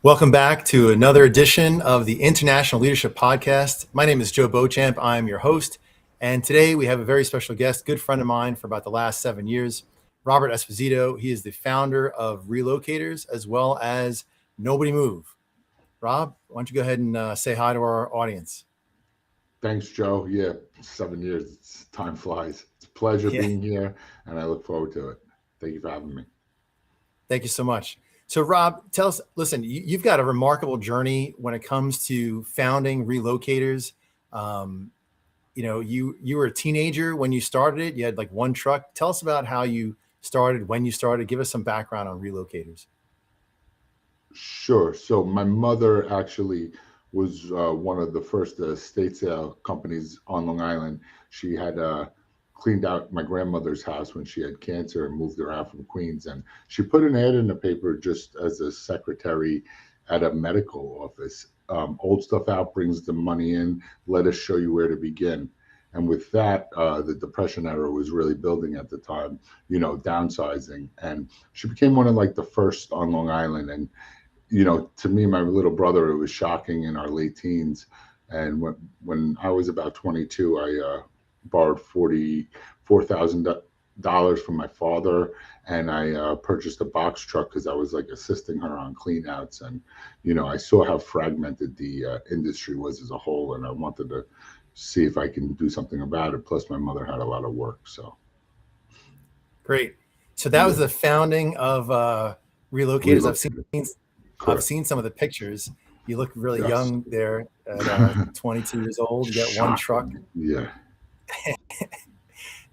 Welcome back to another edition of the International Leadership Podcast. My name is Joe Beauchamp. I'm your host. And today we have a very special guest, good friend of mine for about the last 7 years, Robert Esposito. He is the founder of Relocators as well as Nobody Move. Rob, why don't you go ahead and say hi to our audience? Thanks, Joe. Yeah, 7 years. Time flies. It's a pleasure Yeah. being here, and I look forward to it. Thank you for having me. Thank you so much. So Rob, tell us, listen, you've got a remarkable journey when it comes to founding Relocators. You were a teenager when you started it. You had like one truck. Tell us about how you started, when you started. Give us some background on Relocators. Sure. So my mother actually was one of the first estate sale companies on Long Island. She had cleaned out my grandmother's house when she had cancer and moved her out from Queens. And she put an ad in the paper just as a secretary at a medical office. Old stuff out brings the money in. Let us show you where to begin. And with that, the Depression era was really building at the time, downsizing. And she became one of like the first on Long Island. And to me, my little brother, it was shocking in our late teens. And when I was about 22, I borrowed $44,000 from my father, and I purchased a box truck because I was like assisting her on cleanouts. And I saw how fragmented the industry was as a whole, and I wanted to see if I can do something about it. Plus, my mother had a lot of work, so. Great. So that was the founding of Relocators. I've seen some of the pictures. You look really young there at 22 years old. You got one truck. Yeah.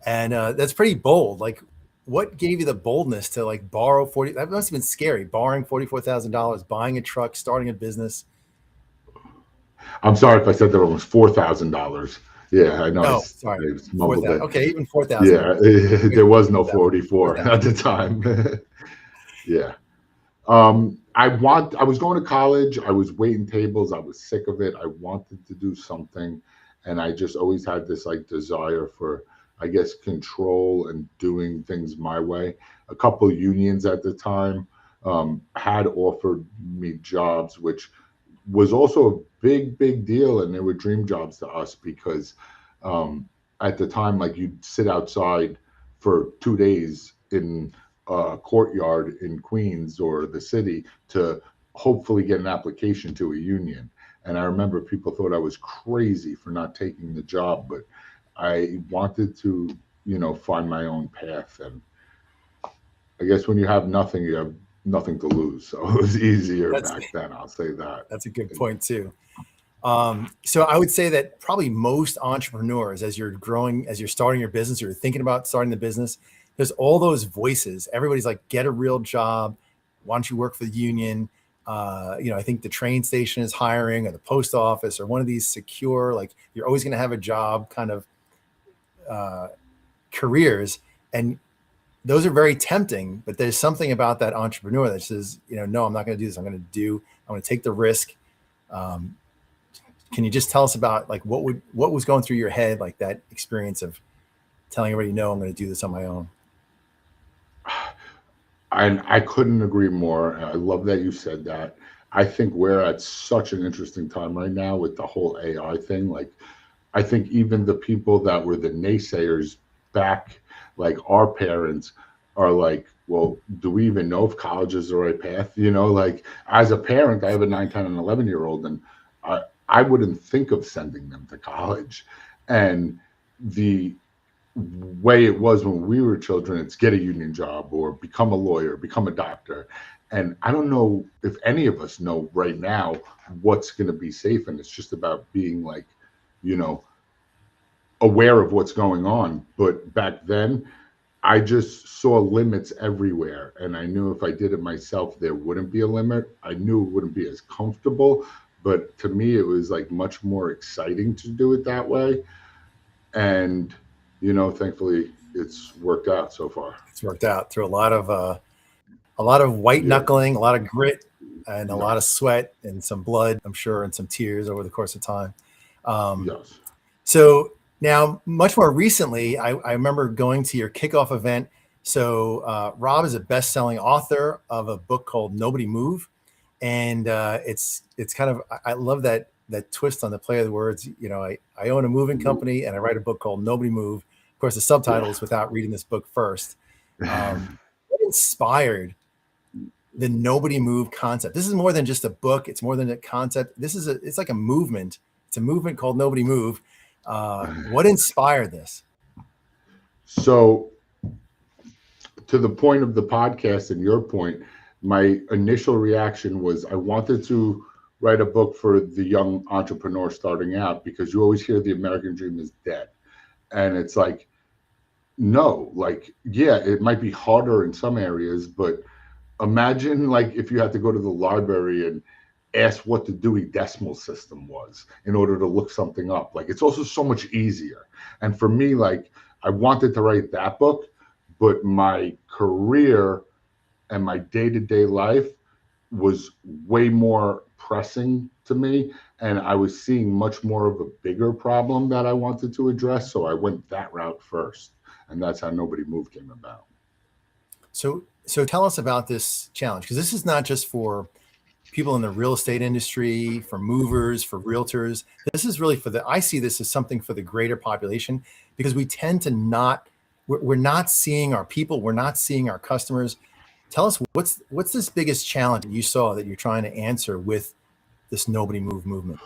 And that's pretty bold. Like, what gave you the boldness to like borrow that must have been scary, borrowing $44,000, buying a truck, starting a business. I'm sorry if I said that it was $4,000. Yeah, I know. Oh, sorry. Okay, even 4,000. Yeah, there was no 44 at the time. Yeah. I was going to college. I was waiting tables. I was sick of it. I wanted to do something. And I just always had this like desire for, I guess, control and doing things my way. A couple of unions at the time had offered me jobs, which was also a big deal. And they were dream jobs to us because at the time, like you'd sit outside for 2 days in courtyard in Queens or the city to hopefully get an application to a union. And I remember people thought I was crazy for not taking the job, but I wanted to, find my own path. And I guess when you have nothing, you have nothing to lose. So it was easier back then. I'll say that. That's a good point too. So I would say that probably most entrepreneurs, as you're growing, as you're starting your business, or you're thinking about starting the business, there's all those voices. Everybody's like, get a real job. Why don't you work for the union? I think the train station is hiring, or the post office, or one of these secure, like you're always going to have a job kind of careers. And those are very tempting, but there's something about that entrepreneur that says, no, I'm not going to do this. I'm going to take the risk. Can you just tell us about like, what was going through your head, like that experience of telling everybody, no, I'm going to do this on my own? I couldn't agree more. I love that you said that. I think we're at such an interesting time right now with the whole AI thing. Like, I think even the people that were the naysayers back, like our parents, are like, well, do we even know if college is the right path? Like as a parent, I have a 9, 10, and 11-year-old, and I wouldn't think of sending them to college. And the way it was when we were children, it's get a union job or become a lawyer, become a doctor. And I don't know if any of us know right now what's going to be safe. And it's just about being like, aware of what's going on. But back then, I just saw limits everywhere. And I knew if I did it myself, there wouldn't be a limit. I knew it wouldn't be as comfortable. But to me, it was like much more exciting to do it that way. And thankfully, it's worked out so far. It's worked out through a lot of white knuckling, a lot of grit, and a lot of sweat and some blood, I'm sure, and some tears over the course of time. Yes. So now, much more recently, I remember going to your kickoff event. So Rob is a best-selling author of a book called Nobody Move. And it's kind of, I love that twist on the play of the words. You know, I own a moving company and I write a book called Nobody Move. Of course, the subtitle is without reading this book first. What inspired the Nobody Move concept? This is more than just a book. It's more than a concept. It's like a movement. It's a movement called Nobody Move. What inspired this? So, to the point of the podcast and your point, my initial reaction was I wanted to write a book for the young entrepreneur starting out, because you always hear the American dream is dead. And it's like, no, like, yeah, it might be harder in some areas, but imagine like if you had to go to the library and ask what the Dewey Decimal System was in order to look something up. Like, it's also so much easier. And for me, like, I wanted to write that book, but my career and my day-to-day life was way more pressing to me, and I was seeing much more of a bigger problem that I wanted to address, so I went that route first, and that's how Nobody Move came about. So tell us about this challenge, because this is not just for people in the real estate industry, for movers, for realtors. This is really I see this as something for the greater population, because we tend to we're not seeing our people, we're not seeing our customers. Tell us what's this biggest challenge that you saw that you're trying to answer with this Nobody Move movement?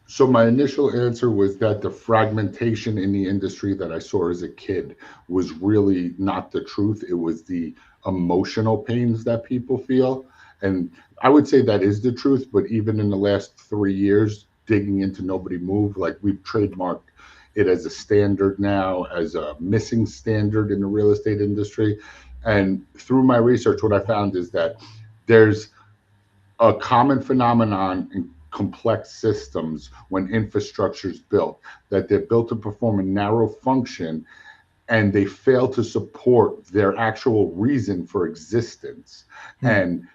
So my initial answer was that the fragmentation in the industry that I saw as a kid was really not the truth. It was the emotional pains that people feel. And I would say that is the truth, but even in the last 3 years, digging into Nobody Move, like, we've trademarked it as a standard now, as a missing standard in the real estate industry. And through my research, what I found is that there's a common phenomenon in complex systems when infrastructure is built, that they're built to perform a narrow function and they fail to support their actual reason for existence. And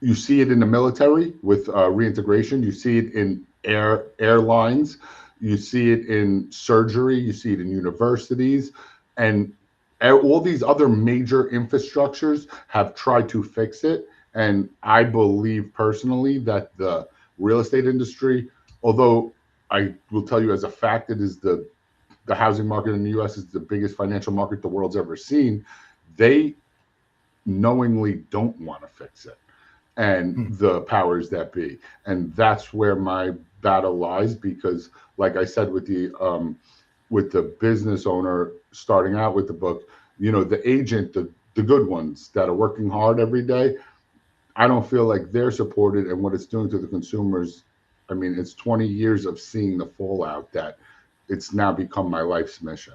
you see it in the military with reintegration. You see it in airlines. You see it in surgery. You see it in universities. And all these other major infrastructures have tried to fix it. And I believe personally that the real estate industry, although I will tell you as a fact, it is the housing market in the US is the biggest financial market the world's ever seen, they knowingly don't want to fix it. And the powers that be. And that's where my battle lies, because like I said, with the business owner starting out with the book, you know, the agent, the good ones that are working hard every day, I don't feel like they're supported. And what it's doing to the consumers, I mean, it's 20 years of seeing the fallout that it's now become my life's mission.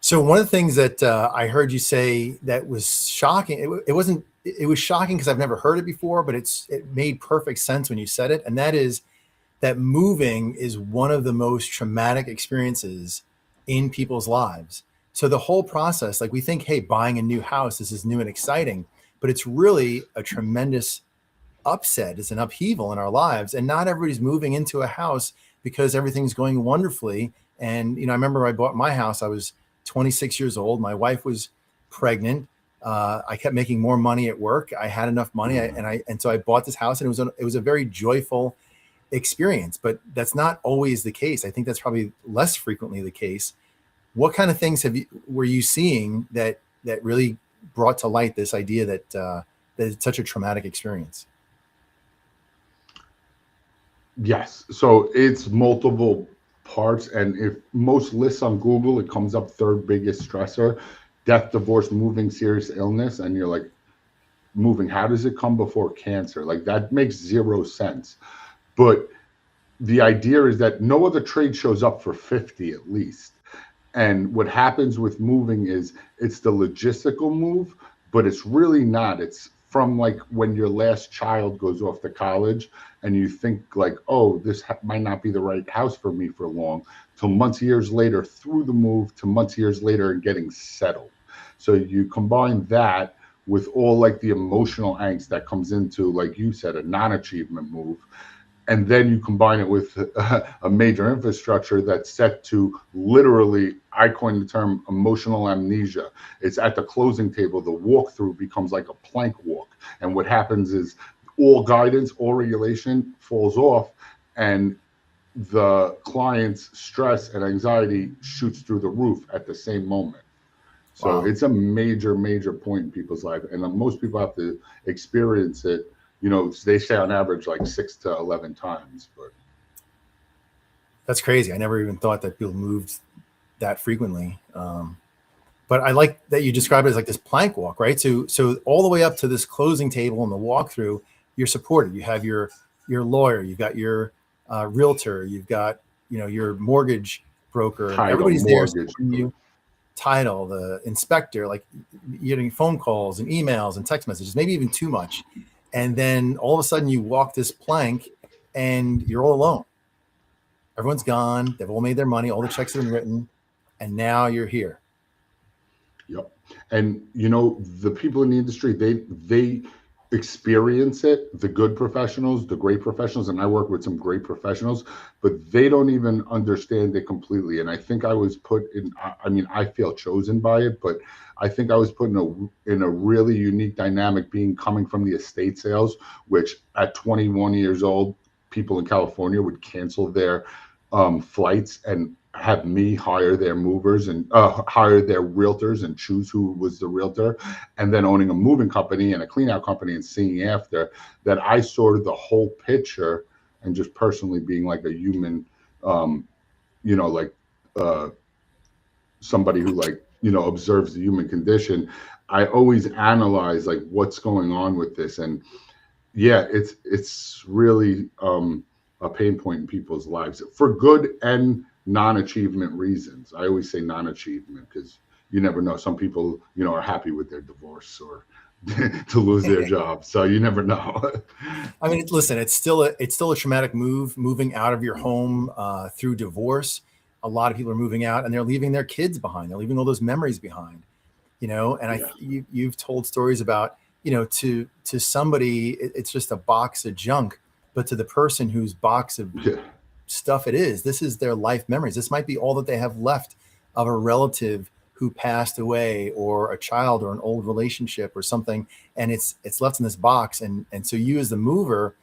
So one of the things that I heard you say that was shocking, it was shocking because I've never heard it before, but it made perfect sense when you said it. And that is that moving is one of the most traumatic experiences in people's lives. So the whole process, like, we think, hey, buying a new house, this is new and exciting, but it's really a tremendous upset. It's an upheaval in our lives. And not everybody's moving into a house because everything's going wonderfully. And, you know, I remember I bought my house, I was 26 years old. My wife was pregnant. I kept making more money at work. I had enough money, and so I bought this house, and it was a very joyful experience. But that's not always the case. I think that's probably less frequently the case. What kind of things were you seeing that really brought to light this idea that it's such a traumatic experience? Yes. So it's multiple parts. And if most lists on Google, it comes up third biggest stressor: death, divorce, moving, serious illness. And you're like, moving, how does it come before cancer? Like, that makes zero sense. But the idea is that no other trade shows up for 50 at least. And what happens with moving is it's the logistical move, but it's really not. It's from like when your last child goes off to college and you think like, oh, this might not be the right house for me for long, till months, years later through the move, to months, years later and getting settled. So you combine that with all like the emotional angst that comes into, like you said, a non-achievement move. And then you combine it with a major infrastructure that's set to literally, I coined the term emotional amnesia. It's at the closing table, the walkthrough becomes like a plank walk. And what happens is all guidance, all regulation falls off, and the client's stress and anxiety shoots through the roof at the same moment. So Wow. it's a major, major point in people's life. And most people have to experience it. You know, they say on average like 6 to 11 times. But That's crazy. I never even thought that people moved that frequently. But I like that you described it as like this plank walk, right? So all the way up to this closing table and the walkthrough, you're supported. You have your lawyer, you've got your realtor, you've got your mortgage broker, and title, everybody's there mortgage, supporting you. Title, the inspector, like you're getting phone calls and emails and text messages, maybe even too much. And then all of a sudden you walk this plank and you're all alone. Everyone's gone. They've all made their money. All the checks have been written. And now you're here. Yep. And you know, the people in the industry, they experience it, the good professionals, the great professionals, and I work with some great professionals, but they don't even understand it completely. And I think I was put in, I mean, I feel chosen by it, but I think I was put in a really unique dynamic, being coming from the estate sales, which at 21 years old, people in California would cancel their flights and have me hire their movers and hire their realtors and choose who was the realtor, and then owning a moving company and a clean out company and seeing after that, I saw the whole picture, and just personally being like a human, you know, like somebody who like, you know, observes the human condition. I always analyze like what's going on with this. And yeah, it's really a pain point in people's lives for good and non-achievement reasons. I always say non-achievement because you never know. Some people, you know, are happy with their divorce or to lose their job. So you never know. I mean, listen, it's still a traumatic move, moving out of your home through divorce. A lot of people are moving out and they're leaving their kids behind. They're leaving all those memories behind, and Yeah. you've told stories about, to somebody, it's just a box of junk, but to the person whose box of Yeah. stuff it is, this is their life memories. This might be all that they have left of a relative who passed away, or a child, or an old relationship or something, and it's left in this box. And so you as the mover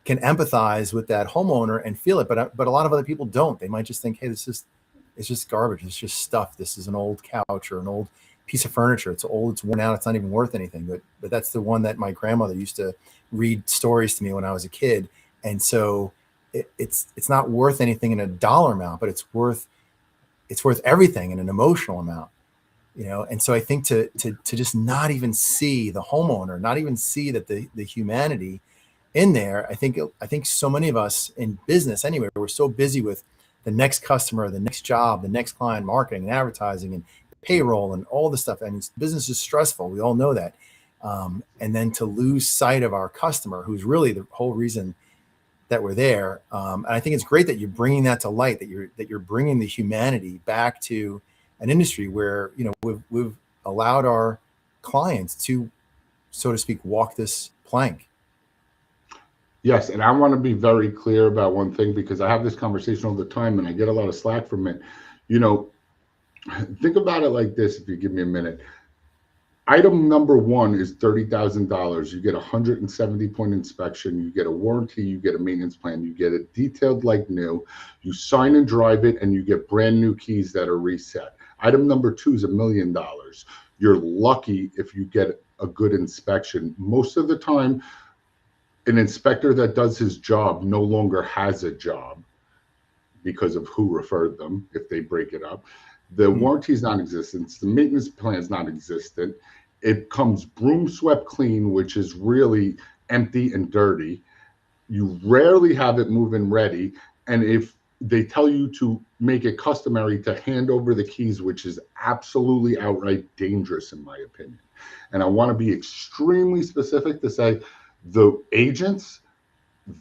can empathize with that homeowner and feel it, but a lot of other people don't. They might just think, hey, it's just garbage, it's just stuff, this is an old couch or an old piece of furniture, it's old, it's worn out, it's not even worth anything. But that's the one that my grandmother used to read stories to me when I was a kid. And so it's not worth anything in a dollar amount, but it's worth everything in an emotional amount. And so I think to just not even see the homeowner, not even see that the humanity in there. I think so many of us in business anyway, we're so busy with the next customer, the next job, the next client, marketing and advertising and payroll and all this stuff. I mean, business is stressful. We all know that. And then to lose sight of our customer, who's really the whole reason that we're there. And I think it's great that you're bringing that to light, that you're bringing the humanity back to an industry where, we've allowed our clients to, so to speak, walk this plank. Yes, and I want to be very clear about one thing, because I have this conversation all the time and I get a lot of slack from it. You know, think about it like this, if you give me a minute. Item number one is $30,000. You get a 170-point inspection. You get a warranty. You get a maintenance plan. You get it detailed like new. You sign and drive it, and you get brand new keys that are reset. Item number two is $1 million. You're lucky if you get a good inspection. Most of the time, an inspector that does his job no longer has a job because of who referred them if they break it up. The warranty is non-existent. The maintenance plan is non-existent. It comes broom swept clean, which is really empty and dirty. You rarely have it move-in ready. And if they tell you to make it customary to hand over the keys, which is absolutely outright dangerous in my opinion. And I want to be extremely specific to say the agents,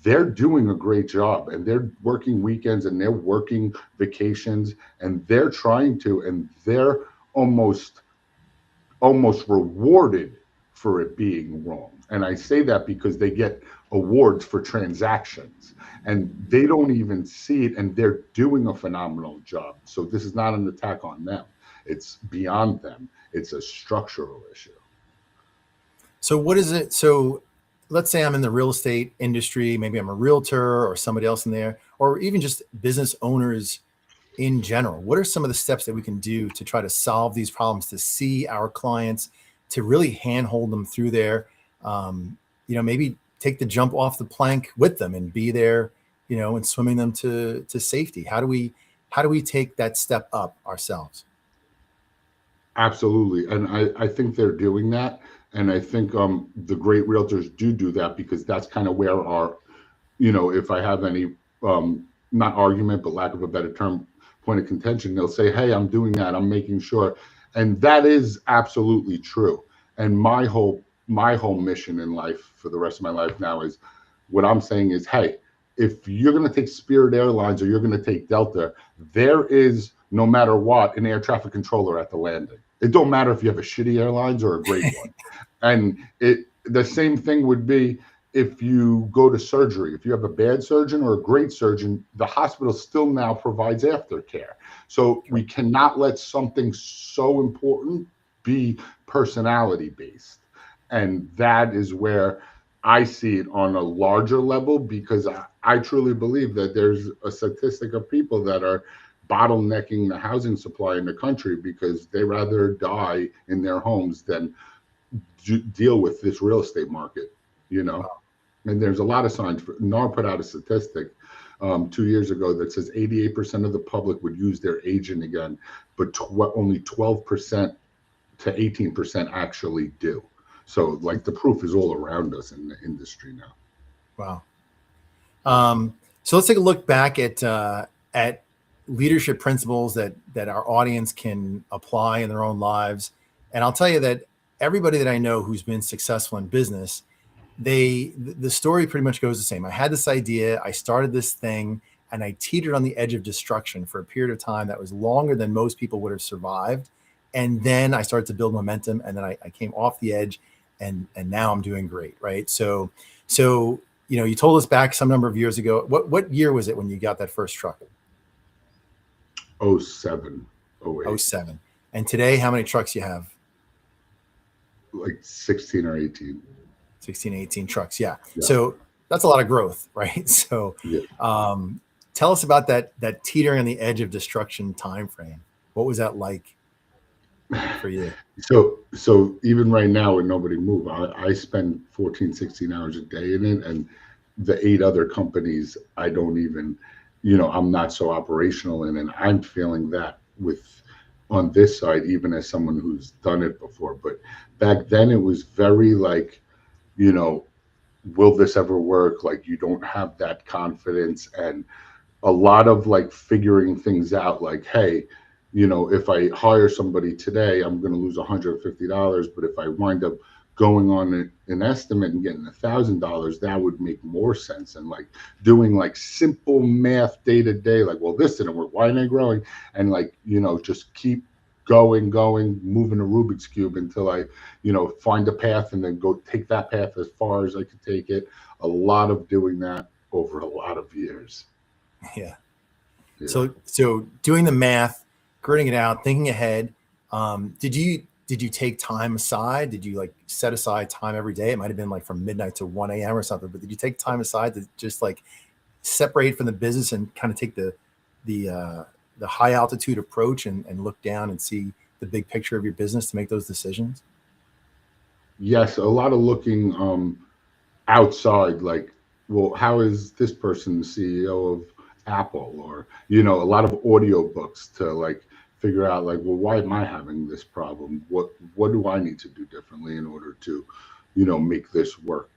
they're doing a great job, and they're working weekends and they're working vacations, and they're trying to, and they're almost rewarded for it being wrong. And I say that because they get awards for transactions and they don't even see it, and they're doing a phenomenal job. So this is not an attack on them. It's beyond them. It's a structural issue. So what is it? So let's say I'm in the real estate industry, maybe I'm a realtor or somebody else in there, or even just business owners in general. What are some of the steps that we can do to try to solve these problems, to see our clients, to really handhold them through there, maybe take the jump off the plank with them and be there, and swimming them to safety? How do we take that step up ourselves? Absolutely. And I think they're doing that. And I think the great realtors do that, because that's kind of where our, if I have any, not argument, but lack of a better term, point of contention, they'll say, hey, I'm doing that. I'm making sure. And that is absolutely true. And my whole mission in life for the rest of my life now is, what I'm saying is, hey, if you're going to take Spirit Airlines or you're going to take Delta, there is, no matter what, an air traffic controller at the landing. It don't matter if you have a shitty airlines or a great one. And the same thing would be if you go to surgery. If you have a bad surgeon or a great surgeon, the hospital still now provides aftercare. So we cannot let something so important be personality based. And that is where I see it on a larger level, because I truly believe that there's a statistic of people that are bottlenecking the housing supply in the country because they rather die in their homes than deal with this real estate market, And there's a lot of signs. NAR put out a statistic 2 years ago that says 88% of the public would use their agent again, but only 12% to 18% actually do. So the proof is all around us in the industry now. Wow. So let's take a look back at leadership principles that our audience can apply in their own lives. And I'll tell you that everybody that I know who's been successful in business, the story pretty much goes the same. I had this idea, I started this thing, and I teetered on the edge of destruction for a period of time that was longer than most people would have survived. And then I started to build momentum, and then I came off the edge, and now I'm doing great, right? So you told us back some number of years ago. What year was it when you got that first truck? 07, 08. 07. And today, how many trucks you have? Like 16 or 18. 16, 18 trucks. Yeah. So that's a lot of growth, right? So tell us about that teetering on the edge of destruction time frame. What was that like for you? So even right now with Nobody Move, I spend 14, 16 hours a day in it, and the 8 other companies I don't even, I'm not so operational in, and I'm feeling that on this side, even as someone who's done it before. But back then it was very will this ever work? You don't have that confidence, and a lot of figuring things out, hey, if I hire somebody today, I'm going to lose $150. But if I wind up going on an estimate and getting $1,000, that would make more sense. And doing simple math day to day, well, this didn't work. Why am I growing? And just keep going, moving a Rubik's Cube until I, find a path and then go take that path as far as I could take it. A lot of doing that over a lot of years. Yeah. So doing the math, gritting it out, thinking ahead. Did you take time aside? Did you set aside time every day? It might've been from midnight to 1 a.m. or something, but did you take time aside to just separate from the business and kind of take the high altitude approach and look down and see the big picture of your business to make those decisions? Yes. A lot of looking outside, well, how is this person the CEO of Apple? Or, a lot of audio books to figure out well, why am I having this problem? What do I need to do differently in order to, make this work?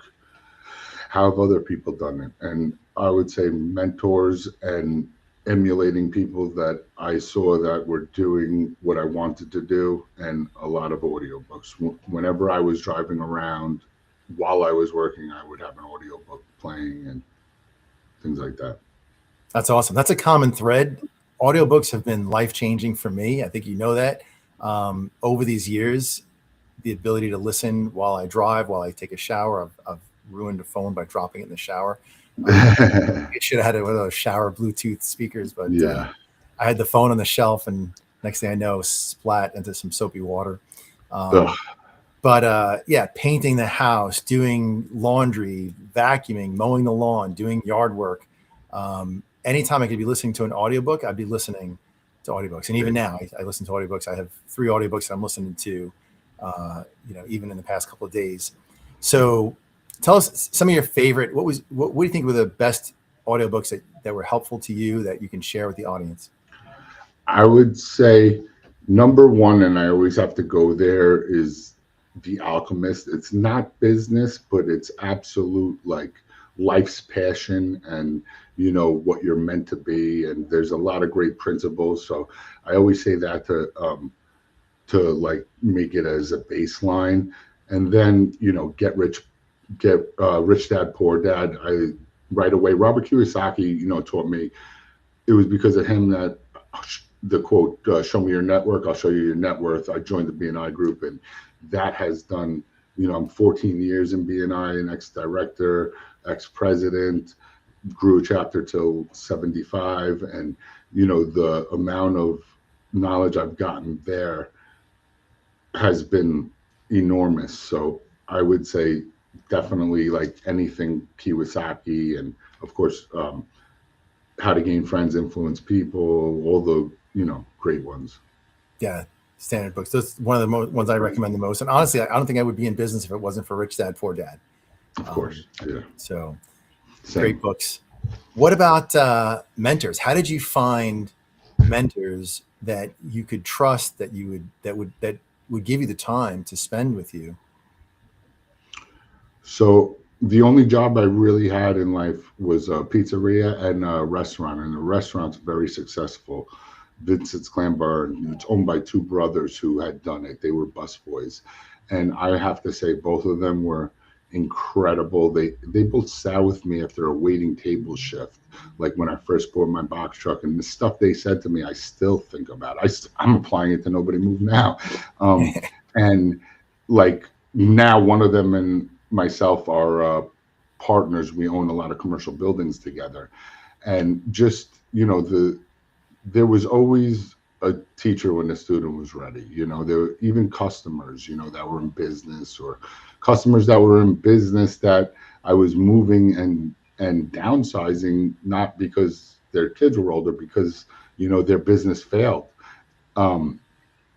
How have other people done it? And I would say mentors and emulating people that I saw that were doing what I wanted to do, and a lot of audiobooks. Whenever I was driving around while I was working, I would have an audiobook playing and things like that. That's awesome. That's a common thread. Audiobooks have been life-changing for me. I think you know that. Over these years, the ability to listen while I drive, while I take a shower. I've ruined a phone by dropping it in the shower. I should have had one of those shower Bluetooth speakers, but Yeah. I had the phone on the shelf, and next thing I know, splat into some soapy water. Ugh. But yeah, painting the house, doing laundry, vacuuming, mowing the lawn, doing yard work. Anytime I could be listening to an audiobook, I'd be listening to audiobooks. And even now, I listen to audiobooks. I have 3 audiobooks I'm listening to, even in the past couple of days. So tell us some of your favorite, what do you think were the best audiobooks that were helpful to you that you can share with the audience? I would say number one, and I always have to go there, is The Alchemist. It's not business, but it's absolute like life's passion and what you're meant to be. And there's a lot of great principles. So I always say that to like make it as a baseline. And then Get Rich Dad Poor Dad. Right away, Robert Kiyosaki taught me. It was because of him that the quote, show me your network, I'll show you your net worth. I joined the BNI group, and that has done, I'm 14 years in BNI, an ex-director, ex-president, grew a chapter till 75. And, the amount of knowledge I've gotten there has been enormous. So I would say definitely like anything Kiyosaki, and of course, How to Gain Friends, Influence People, all the great ones. Yeah, standard books. Those one of the ones I recommend the most. And honestly, I don't think I would be in business if it wasn't for Rich Dad Poor Dad. Of course, yeah. So Same. great books. What about mentors? How did you find mentors that you could trust, that would give you the time to spend with you? So the only job I really had in life was a pizzeria and a restaurant, and the restaurant's very successful. Vincent's Clam Bar, and it's owned by 2 brothers who had done it. They were busboys, and I have to say both of them were incredible. They both sat with me after a waiting table shift, like when I first bought my box truck, and the stuff they said to me, I still think about. I'm applying it to Nobody Move Now, and like now one of them and myself are partners. We own a lot of commercial buildings together, and just there was always a teacher when the student was ready. There were even customers that were in business, or customers that were in business that I was moving and downsizing, not because their kids were older, because their business failed.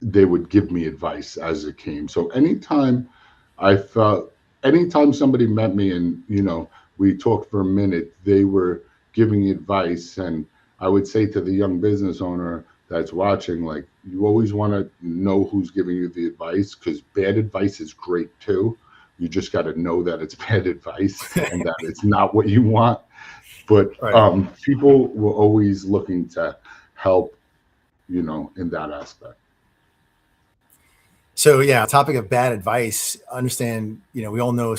They would give me advice as it came. So anytime somebody met me and we talked for a minute, they were giving advice. And I would say to the young business owner that's watching, like, you always want to know who's giving you the advice, because bad advice is great too. You just got to know that it's bad advice and that it's not what you want. But Right. People were always looking to help, in that aspect. So yeah, topic of bad advice. Understand, we all know.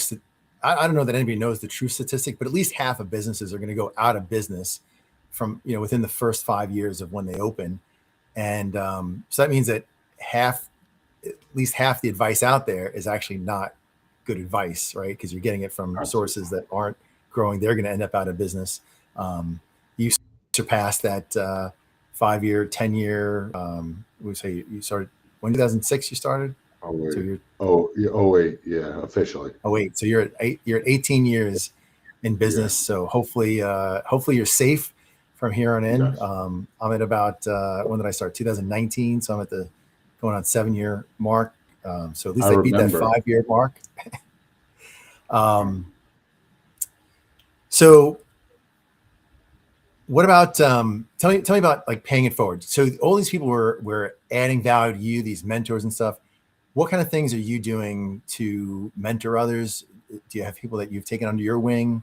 I don't know that anybody knows the true statistic, but at least half of businesses are going to go out of business from within the first 5 years of when they open, and so that means that at least half the advice out there is actually not good advice, right? Because you're getting it from sources that aren't growing. They're going to end up out of business. You surpassed that 5-year, 10-year. We say you started when 2006. You started. Oh wait. So you're, wait, yeah, officially. Oh wait, so you're at 18 years in business. Yeah. So hopefully you're safe from here on in. Yes. I'm at about when did I start? 2019. So I'm at the going on 7-year mark. So at least I beat that 5-year mark. So what about tell me about like paying it forward. So all these people were adding value to you, these mentors and stuff. What kind of things are you doing to mentor others? Do you have people that you've taken under your wing?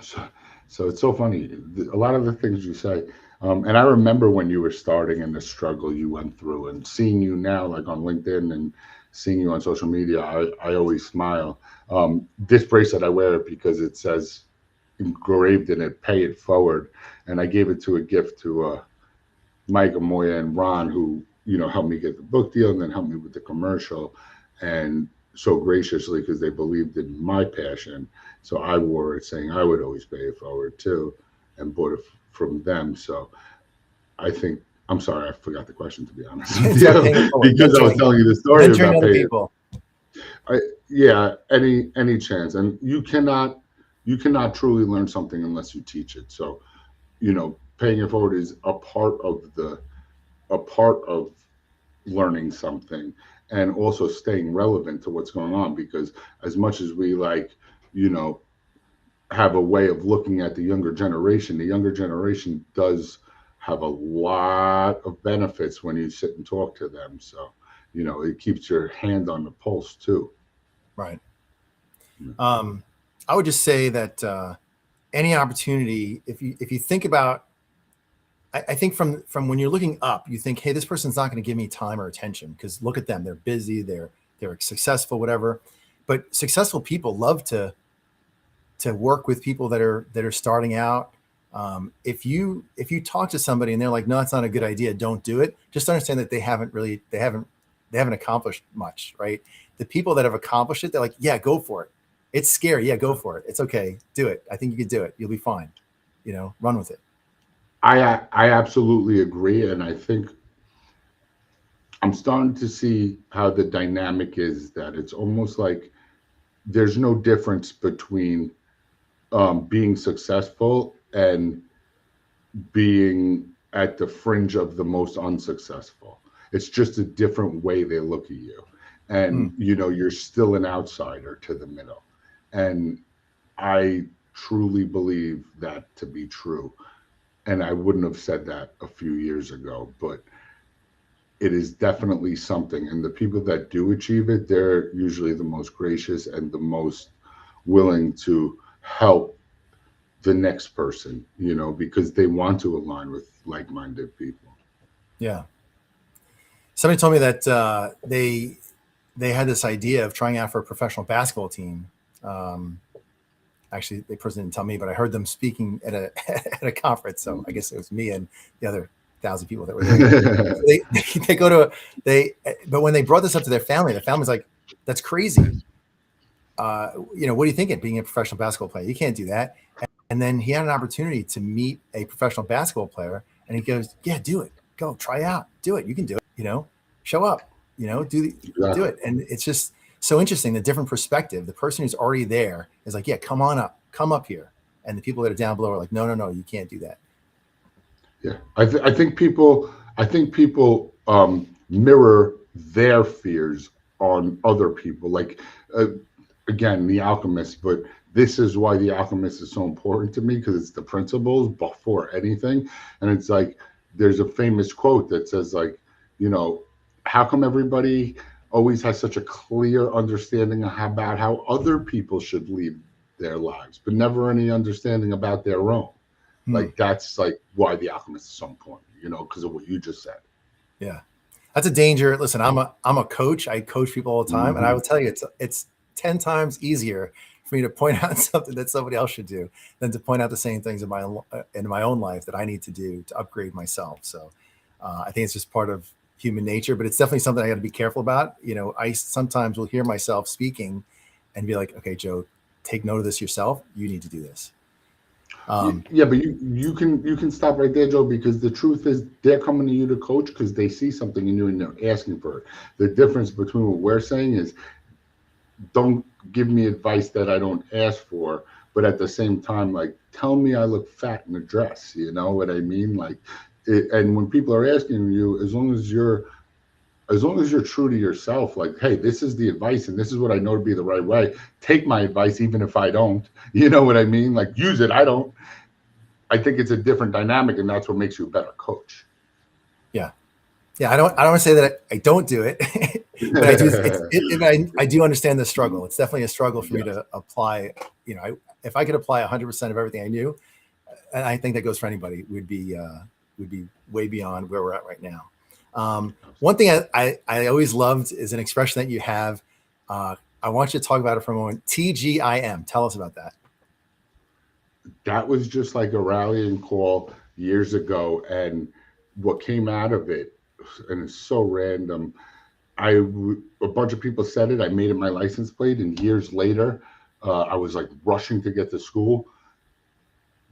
So it's so funny. A lot of the things you say, and I remember when you were starting and the struggle you went through, and seeing you now, like on LinkedIn and seeing you on social media, I always smile. This bracelet, I wear it because it says engraved in it, pay it forward. And I gave it to a gift to Mike, Amoya, and Ron, who, helped me get the book deal and then helped me with the commercial. And so graciously, because they believed in my passion. So I wore it saying I would always pay it forward too, and bought it from them. So I think, I'm sorry, I forgot the question, to be honest with It's about paying it you, forward. because I was telling you the story Mentoring about other paying. people. Yeah, any chance. And you cannot truly learn something unless you teach it. So, paying it forward is a part of learning something, and also staying relevant to what's going on, because as much as we you know have a way of looking at the younger generation does have a lot of benefits when you sit and talk to them. So it keeps your hand on the pulse too. Right. I would just say that any opportunity, if you think about, I think from when you're looking up, you think, hey, this person's not going to give me time or attention because look at them, they're busy, they're successful, whatever. But successful people love to work with people that are starting out. If you talk to somebody and they're like, no, it's not a good idea, don't do it. Just understand that they haven't accomplished much, right? The people that have accomplished it, they're like, yeah, go for it. It's scary. Yeah, go for it. It's okay. Do it. I think you can do it. You'll be fine. Run with it. I absolutely agree, and I think I'm starting to see how the dynamic is that it's almost like there's no difference between being successful and being at the fringe of the most unsuccessful. It's just a different way they look at you, and you're still an outsider to the middle. And I truly believe that to be true. And I wouldn't have said that a few years ago, but it is definitely something. And the people that do achieve it, they're usually the most gracious and the most willing to help the next person, because they want to align with like-minded people. Yeah. Somebody told me that they had this idea of trying out for a professional basketball team. Actually, the person didn't tell me, but I heard them speaking at a conference. So I guess it was me and the other 1,000 people that were there. So but when they brought this up to their family, the family's like, "That's crazy. What are you thinking? Being a professional basketball player, you can't do that." And then he had an opportunity to meet a professional basketball player, and he goes, "Yeah, do it. Go try out. Do it. You can do it. Show up. Do it." And it's just so interesting, the different perspective. The person who's already there is like, yeah, come up here. And the people that are down below are like, no, you can't do that. Yeah. I think people mirror their fears on other people. Like, again, The Alchemist, but this is why The Alchemist is so important to me, because it's the principles before anything. And it's like, there's a famous quote that says, how come everybody always has such a clear understanding about how other people should lead their lives, but never any understanding about their own? Like, that's why The Alchemist is so important, because of what you just said. Yeah. That's a danger. Listen, I'm a coach. I coach people all the time. And I will tell you, it's 10 times easier for me to point out something that somebody else should do than to point out the same things in my own life that I need to do to upgrade myself. So I think it's just part of human nature, but it's definitely something I got to be careful about. I sometimes will hear myself speaking and be like, okay, Joe, take note of this yourself. You need to do this. Yeah, but you can stop right there, Joe, because the truth is they're coming to you to coach because they see something in you and they're asking for it. The difference between what we're saying is, don't give me advice that I don't ask for, but at the same time, tell me I look fat in a dress. You know what I mean? And when people are asking you, as long as you're true to yourself, hey, this is the advice and this is what I know to be the right way. Take my advice, even if I don't. You know what I mean? Use it. I don't. I think it's a different dynamic, and that's what makes you a better coach. Yeah. Yeah. I don't want to say that I don't do it, but I do. I do understand the struggle. It's definitely a struggle for me to apply. If I could apply 100% of everything I knew, and I think that goes for anybody, would be way beyond where we're at right now. One thing I always loved is an expression that you have. I want you to talk about it for a moment. TGIM. Tell us about that. That was just like a rallying call years ago. And what came out of it and it's so random. A bunch of people said it. I made it my license plate, and years later, I was like rushing to get to school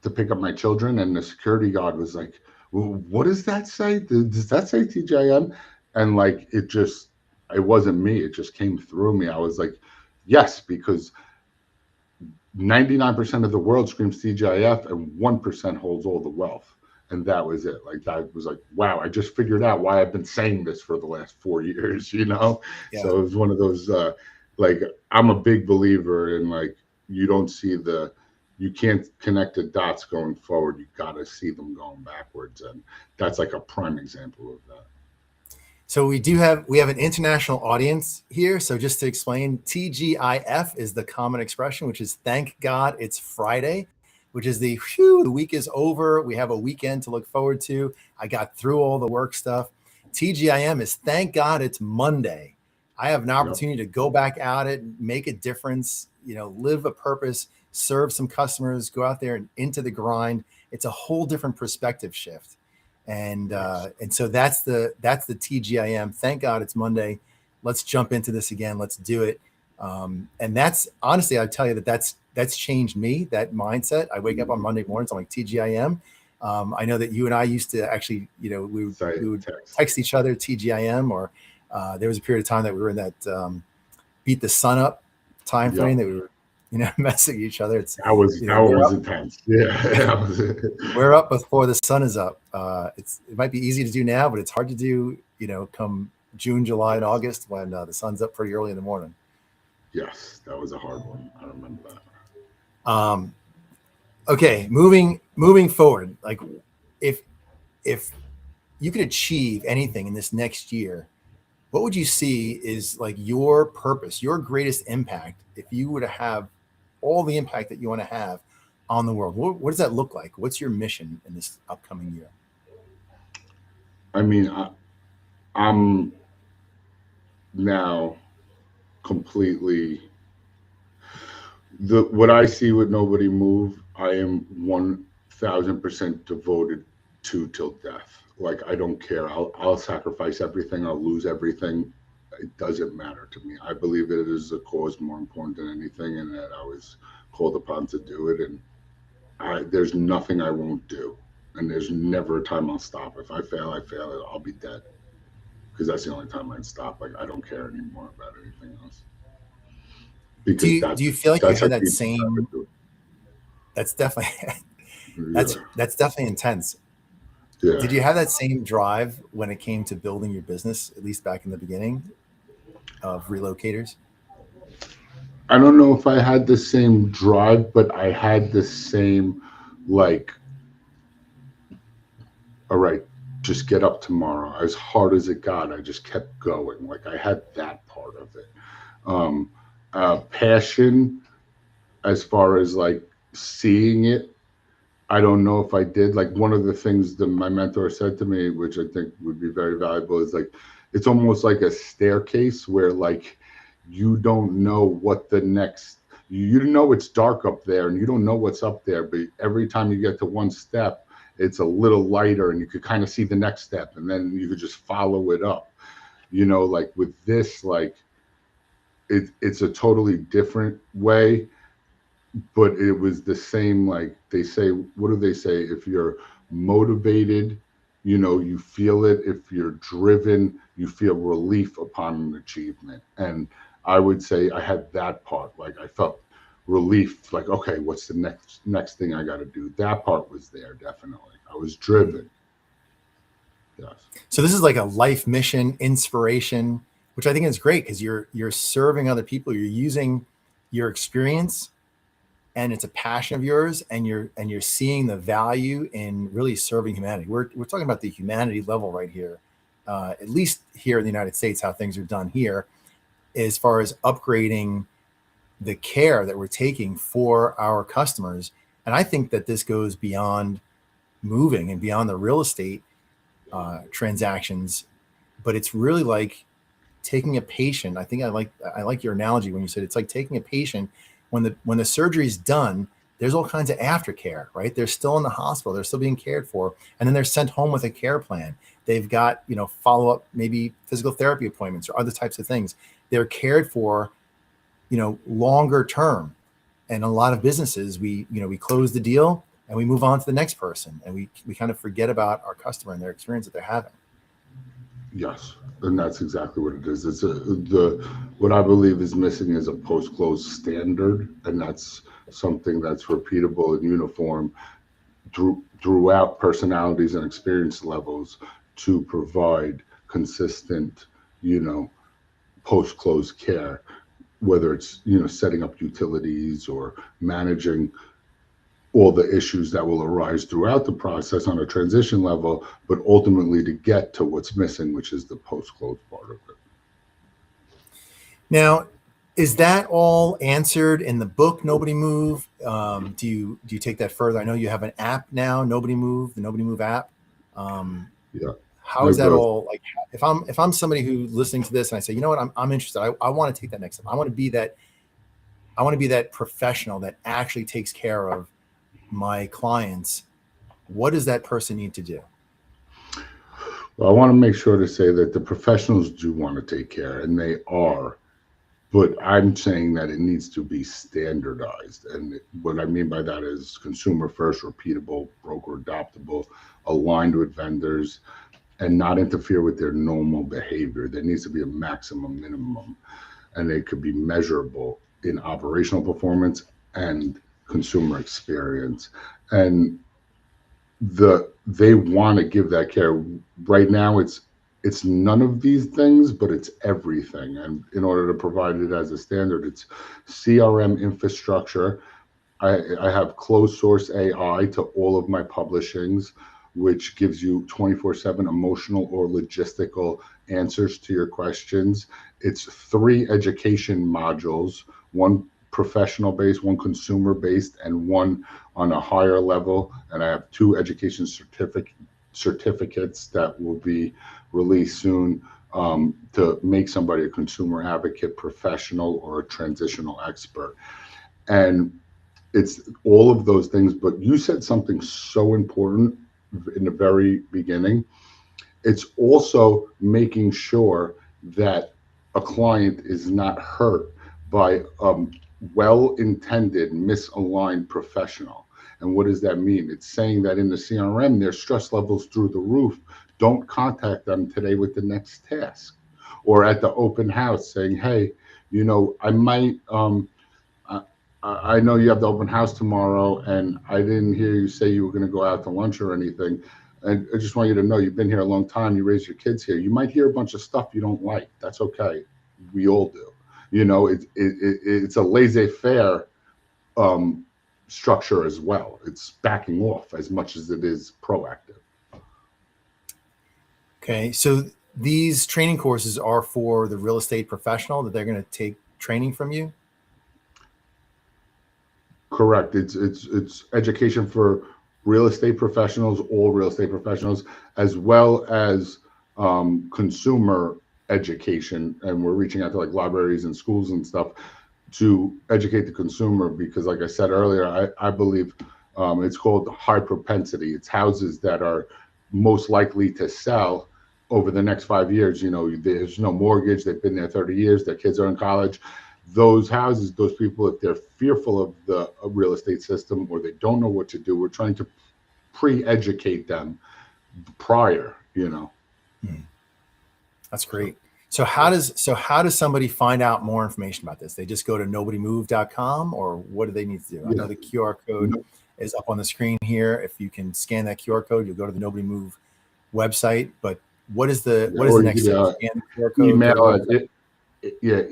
to pick up my children, and the security guard was like, well, "What does that say? Does that say TGIM?" And like it wasn't me. It just came through me. I was like, "Yes," because 99% of the world screams TGIF, and 1% holds all the wealth. And that was it. Like, that was like, wow, I just figured out why I've been saying this for the last 4 years, you know? Yeah. So it was one of those, like, I'm a big believer in, like, you don't see you can't connect the dots going forward. You got to see them going backwards. And that's like a prime example of that. So we have an international audience here. So just to explain, TGIF is the common expression, which is thank God it's Friday, which is the week is over. We have a weekend to look forward to. I got through all the work stuff. TGIM is thank God it's Monday. I have an opportunity to go back at it, make a difference, live a purpose, serve some customers, go out there and into the grind. It's a whole different perspective shift. And so that's the TGIM. Thank God it's Monday. Let's jump into this again. Let's do it. And that's honestly, I tell you that's changed me, that mindset. I wake up on Monday mornings, I'm like TGIM. I know that you and I used to actually, we would text each other TGIM, or there was a period of time that we were in that beat the sun up time frame that we were, messing each other. I was intense. Yeah. We're up before the sun is up. It might be easy to do now, but it's hard to do, come June, July, and August when the sun's up pretty early in the morning. Yes, that was a hard one. I remember that. Okay, moving forward, like if you could achieve anything in this next year, what would you see is like your purpose, your greatest impact, if you were to have all the impact that you want to have on the world? What does that look like? What's your mission in this upcoming year? I mean, I'm now completely what I see with Nobody Move, I am 1000% devoted to till death. Like, I don't care. I'll sacrifice everything. I'll lose everything. It doesn't matter to me. I believe it is a cause more important than anything, and that I was called upon to do it. And there's nothing I won't do. And there's never a time I'll stop. If I fail, I fail. I'll be dead. Because that's the only time I'd stop. Like, I don't care anymore about anything else. Because do you feel like you had that same? That's definitely that's definitely intense. Yeah. Did you have that same drive when it came to building your business, at least back in the beginning of Relocators? I don't know if I had the same drive, but I had the same, like, all right, just get up tomorrow. As hard as it got, I just kept going. Like, I had that part of it. Passion, as far as like seeing it, I don't know if I did. Like, one of the things that my mentor said to me, which I think would be very valuable, is like, it's almost like a staircase where, like, you don't know what the next, you know it's dark up there and you don't know what's up there, but every time you get to one step, it's a little lighter and you could kind of see the next step, and then you could just follow it up. Like with this, like, it's a totally different way, but it was the same. Like, they say, what do they say? If you're motivated, you feel it. If you're driven, you feel relief upon an achievement. And I would say I had that part. Like, I felt relief, like, okay, what's the next thing I got to do? That part was there, definitely. I was driven. Yes. So this is like a life mission, inspiration, which I think is great, because you're serving other people. You're using your experience, and it's a passion of yours, and you're seeing the value in really serving humanity. We're talking about the humanity level right here, at least here in the United States, how things are done here, as far as upgrading the care that we're taking for our customers. And I think that this goes beyond moving and beyond the real estate transactions, but it's really like taking a patient. I think I like your analogy when you said it's like taking a patient when the surgery is done, there's all kinds of aftercare, right? They're still in the hospital, they're still being cared for, and then they're sent home with a care plan. They've got, follow-up, maybe physical therapy appointments or other types of things. They're cared for, longer term. And a lot of businesses, we close the deal and we move on to the next person, and we kind of forget about our customer and their experience that they're having. Yes, and that's exactly what it is. It's what I believe is missing is a post-close standard, and that's something that's repeatable and uniform throughout personalities and experience levels to provide consistent, post-close care, whether it's, setting up utilities or managing all the issues that will arise throughout the process on a transition level, but ultimately to get to what's missing, which is the post-close part of it. Now, is that all answered in the book, Nobody Move? Do you take that further? I know you have an app now, Nobody Move, the Nobody Move app. Yeah. How is that all like? If I'm somebody who's listening to this and I say, you know what, I'm interested. I want to take that next step. I want to be that professional that actually takes care of my clients. What does that person need to do? Well, I want to make sure to say that the professionals do want to take care, and they are. But I'm saying that it needs to be standardized. And what I mean by that is consumer first, repeatable, broker adoptable, aligned with vendors, and not interfere with their normal behavior. There needs to be a maximum minimum, and it could be measurable in operational performance and consumer experience. And they want to give that care. Right now, it's none of these things, but it's everything. And in order to provide it as a standard, it's CRM infrastructure. I have closed source AI to all of my publishings, which gives you 24/7 emotional or logistical answers to your questions. It's 3 education modules, one professional based, one consumer based, and one on a higher level. And I have 2 education certificates that will be released soon to make somebody a consumer advocate, professional, or a transitional expert. And it's all of those things. But you said something so important in the very beginning. It's also making sure that a client is not hurt by well-intended, misaligned professional. And what does that mean? It's saying that in the CRM, their stress levels through the roof. Don't contact them today with the next task. Or at the open house saying, hey, I might, I know you have the open house tomorrow, and I didn't hear you say you were going to go out to lunch or anything. And I just want you to know, you've been here a long time. You raised your kids here. You might hear a bunch of stuff you don't like. That's okay. We all do. It's a laissez-faire structure as well. It's backing off as much as it is proactive. Okay, so these training courses are for the real estate professional that they're going to take training from you? Correct. It's education for real estate professionals, all real estate professionals, as well as consumer education. And we're reaching out to like libraries and schools and stuff to educate the consumer, because like I said earlier, I believe it's called high propensity. It's houses that are most likely to sell over the next 5 years. There's no mortgage. They've been there 30 years. Their kids are in college. Those houses, those people, if they're fearful of the real estate system or they don't know what to do, we're trying to pre-educate them prior, That's great. So how does somebody find out more information about this? They just go to nobodymove.com, or what do they need to do? Yeah. I know the QR code is up on the screen here. If you can scan that QR code, you'll go to the Nobody Move website. But what is the next step? Scan the QR code,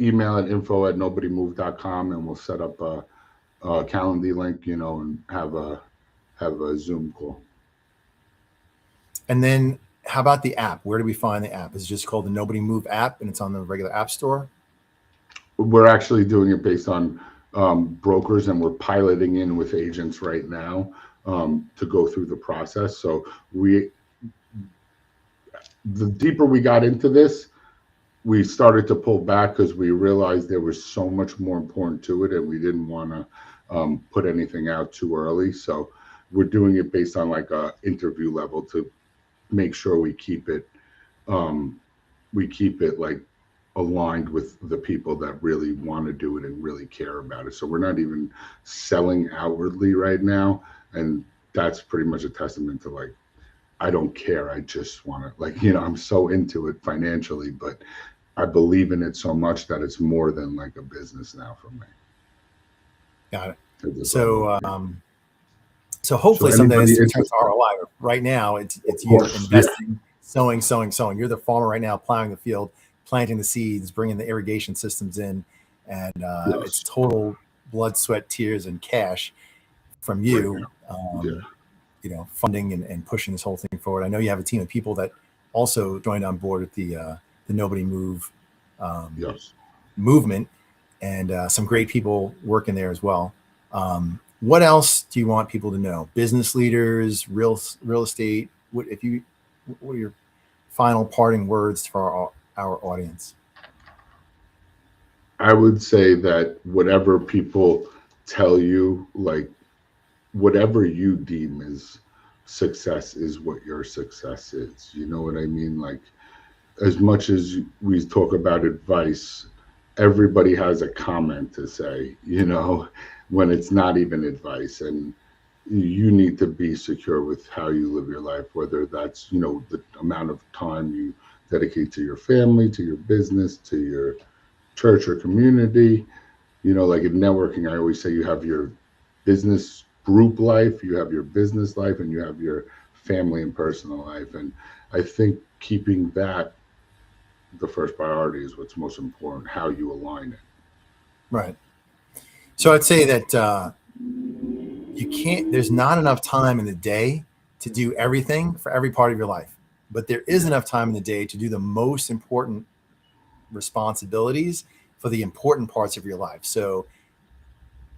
email at info@nobodymove.com, and we'll set up a Calendly link, and have a Zoom call. And then how about the app? Where do we find the app? Is it just called the Nobody Move app, and it's on the regular app store? We're actually doing it based on brokers, and we're piloting in with agents right now to go through the process. So the deeper we got into this, we started to pull back because we realized there was so much more important to it, and we didn't want to put anything out too early. So we're doing it based on like a interview level to make sure we keep it like aligned with the people that really want to do it and really care about it. So we're not even selling outwardly right now. And that's pretty much a testament to like, I don't care. I just want to like, I'm so into it financially, but I believe in it so much that it's more than like a business now for me. Got it. So hopefully So someday anybody this turns interested? to ROI. Right now, it's Of you're course, yeah. investing, sowing. You're the farmer right now, plowing the field, planting the seeds, bringing the irrigation systems in, and it's Yes. total blood, sweat, tears, and cash from Right you, now. Yeah. funding and pushing this whole thing forward. I know you have a team of people that also joined on board with the Nobody Move Yes. movement, and some great people working there as well. What else do you want people to know? Business leaders, real estate. What are your final parting words for our audience? I would say that whatever people tell you, like whatever you deem as success is what your success is. You know what I mean? Like as much as we talk about advice, everybody has a comment to say, when it's not even advice. And you need to be secure with how you live your life, whether that's, the amount of time you dedicate to your family, to your business, to your church or community. Like in networking, I always say you have your business group life, you have your business life, and you have your family and personal life. And I think keeping that the first priority is what's most important, how you align it. Right. So I'd say that there's not enough time in the day to do everything for every part of your life, but there is enough time in the day to do the most important responsibilities for the important parts of your life. So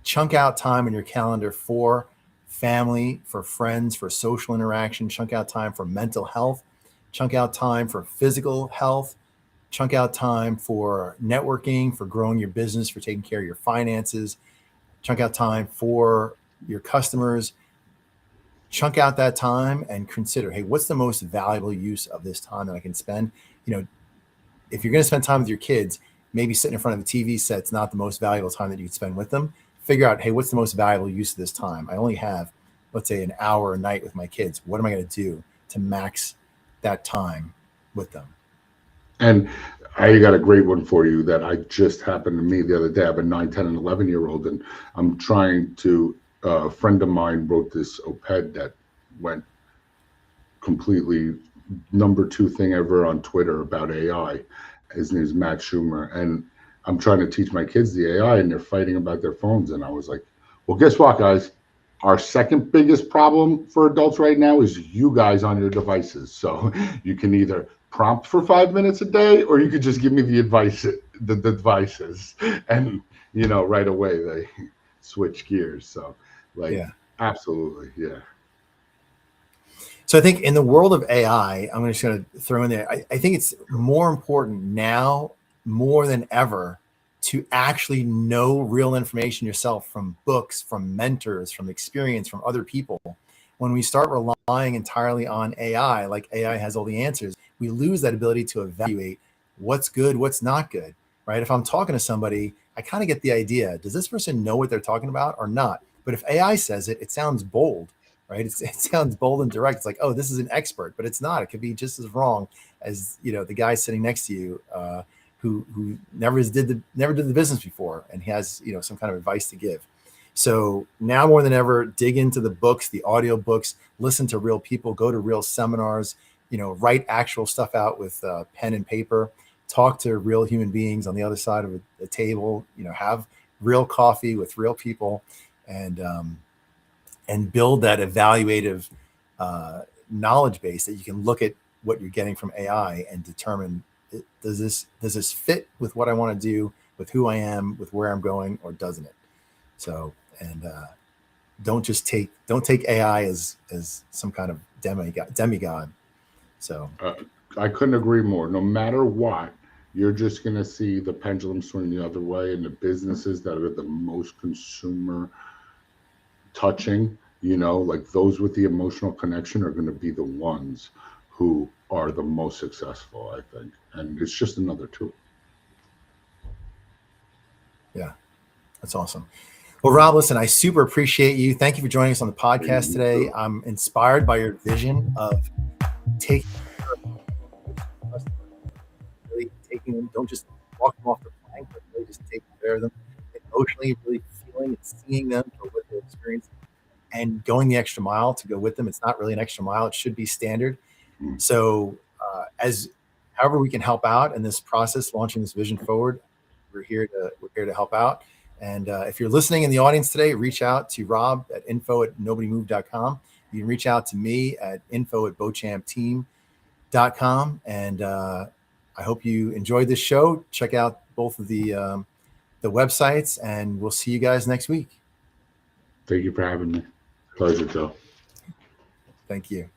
chunk out time in your calendar for family, for friends, for social interaction, chunk out time for mental health, chunk out time for physical health, chunk out time for networking, for growing your business, for taking care of your finances, chunk out time for your customers. Chunk out that time and consider, hey, what's the most valuable use of this time that I can spend? If you're going to spend time with your kids, maybe sitting in front of the TV set's not the most valuable time that you can spend with them. Figure out, hey, what's the most valuable use of this time? I only have, let's say, an hour a night with my kids. What am I going to do to max that time with them? And I got a great one for you that I just happened to me the other day. I have a 9, 10, and 11-year-old, and I'm trying to, a friend of mine wrote this op-ed that went completely #2 thing ever on Twitter about AI. His name is Matt Schumer. And I'm trying to teach my kids the AI, and they're fighting about their phones. And I was like, well, guess what, guys? Our second biggest problem for adults right now is you guys on your devices. So you can either prompt for 5 minutes a day, or you could just give me the devices. And, right away they switch gears. So Yeah. absolutely. Yeah. So I think in the world of AI, I'm just going to throw in there, I think it's more important now, more than ever, to actually know real information yourself from books, from mentors, from experience, from other people. When we start relying entirely on AI, like AI has all the answers, we lose that ability to evaluate what's good, what's not good, right? If I'm talking to somebody, I kind of get the idea, does this person know what they're talking about or not? But if AI says it, it sounds bold, right? It sounds bold and direct. It's like, oh, this is an expert, but it's not. It could be just as wrong as, the guy sitting next to you, who never did the business before, and he has, some kind of advice to give. So now more than ever, dig into the books, the audio books, listen to real people, go to real seminars, write actual stuff out with pen and paper, talk to real human beings on the other side of a table, have real coffee with real people, and build that evaluative knowledge base that you can look at what you're getting from AI and determine, does this fit with what I want to do, with who I am, with where I'm going, or doesn't it? So, and don't take AI as some kind of demigod. So I couldn't agree more. No matter what, you're just going to see the pendulum swing the other way, and the businesses that are the most consumer touching, like those with the emotional connection are going to be the ones who are the most successful, I think. And it's just another tool. Yeah, that's awesome. Well, Rob, listen, I super appreciate you. Thank you for joining us on the podcast today. I'm inspired by your vision of taking really taking them, don't just walk them off the plank, but really just taking care of them emotionally, really feeling and seeing them for what they're experiencing and going the extra mile to go with them. It's not really an extra mile. It should be standard. So however we can help out in this process, launching this vision forward, we're here to help out. And if you're listening in the audience today, reach out to Rob at info@nobodymove.com. You can reach out to me at info@bochampteam.com. And I hope you enjoyed this show. Check out both of the websites, and we'll see you guys next week. Thank you for having me. Pleasure, Joe. Thank you.